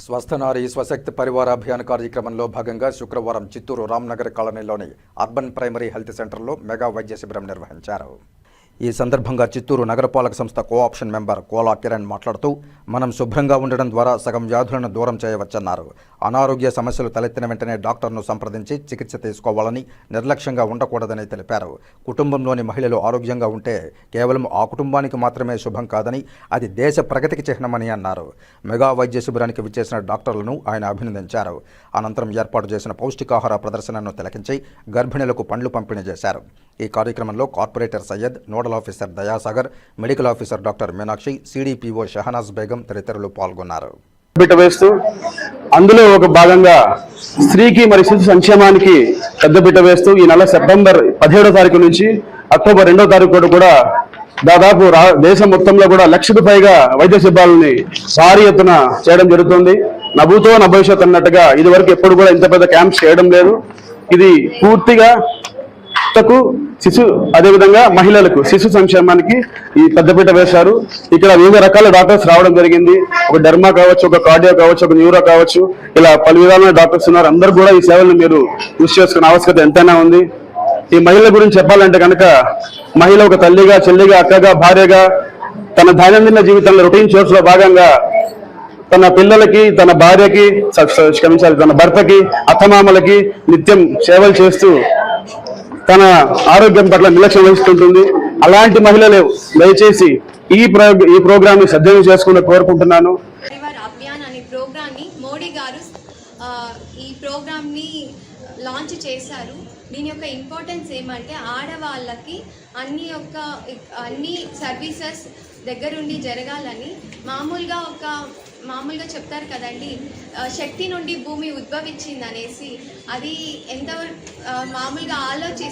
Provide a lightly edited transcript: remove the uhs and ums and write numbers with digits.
స్వస్థ నారీ స్వశక్తి పరివార అభియాన్ కార్యక్రమంలో భాగంగా శుక్రవారం చిత్తూరు రామ్నగర్ కాలనీలోని అర్బన్ ప్రైమరీ హెల్త్ సెంటర్లో మెగా వైద్య శిబిరం నిర్వహించారు. ఈ సందర్భంగా చిత్తూరు నగరపాలక సంస్థ కోఆప్షన్ మెంబర్ కోలా కిరణ్ మాట్లాడుతూ మనం శుభ్రంగా ఉండడం ద్వారా సగం వ్యాధులను దూరం చేయవచ్చన్నారు. అనారోగ్య సమస్యలు తలెత్తిన వెంటనే డాక్టర్ను సంప్రదించి చికిత్స తీసుకోవాలని, నిర్లక్ష్యంగా ఉండకూడదని తెలిపారు. కుటుంబంలోని మహిళలు ఆరోగ్యంగా ఉంటే కేవలం ఆ కుటుంబానికి మాత్రమే శుభం కాదని, అది దేశ ప్రగతికి చిహ్నమని అన్నారు. మెగా వైద్య శిబిరానికి విచ్చేసిన డాక్టర్లను ఆయన అభినందించారు. అనంతరం ఏర్పాటు చేసిన పౌష్టికాహార ప్రదర్శనను తిలకించి గర్భిణులకు పండ్లు పంపిణీ చేశారు. ఈ కార్యక్రమంలో corporator Syed, nodal officer Dayasagar, medical officer doctor Meenakshi, CDPO Shahnaz Begum తదితరులు పాల్గొన్నారు. వేస్తూ అందులో ఒక భాగంగా స్త్రీకి మరియు శిశు సంక్షేమానికి పెద్దపీట వేస్తూ ఈ నెల సెప్టెంబర్ 17వ తారీఖు నుంచి అక్టోబర్ 2వ తారీఖు కూడా దాదాపు దేశం మొత్తంలో కూడా 1,00,000కు పైగా వైద్య శిబిరాలని భారీ ఎత్తున చేయడం జరుగుతుంది. నభూతో నభవిష్యత్ అన్నట్టుగా ఇది వరకు ఎప్పుడు కూడా ఇంత పెద్ద క్యాంప్స్ చేయడం లేదు. ఇది పూర్తిగా అదేవిధంగా మహిళలకు శిశు సంక్షేమానికి ఈ పెద్దపీట వేశారు. ఇక్కడ వివిధ రకాల డాక్టర్స్ రావడం జరిగింది. ఒక డెర్మా కావచ్చు, ఒక కార్డియో కావచ్చు, ఒక న్యూరో కావచ్చు, ఇలా పలు విధాలైన డాక్టర్స్ ఉన్నారు. అందరూ కూడా ఈ సేవలను మీరు యూజ్ చేసుకునే ఆవశ్యకత ఎంతైనా ఉంది. ఈ మహిళల గురించి చెప్పాలంటే కనుక మహిళ ఒక తల్లిగా, చెల్లిగా, అక్కగా, భార్యగా తన దైనందిన జీవితంలో రొటీన్ షోర్స్ లో భాగంగా తన పిల్లలకి, తన భార్యకి, తన భర్తకి, అత్తమామలకి నిత్యం సేవలు చేస్తూ తన ఆరోగ్యం పట్ల నిర్లక్ష్యం వహిస్తుంటుంది. అలాంటి మహిళలు దయచేసి ఈ ప్రోగ్రామ్ ని సద్వినియోగం చేసుకుని కోరుకుంటున్నాను. అభియాన్ అనే ప్రోగ్రామ్ ని మోడీ గారు ఈ ప్రోగ్రామ్ ని లాంచ్ చేశారు. దీని యొక్క ఇంపార్టెన్స్ ఏమంటే ఆడవాళ్ళకి అన్ని సర్వీసెస్ దగ్గరుండి జరగాలని. మామూలుగా చెప్తారు కదండి, శక్తి నుండి భూమి ఉద్భవించింది అనేసి. అది ఎంతవరకు మామూలుగా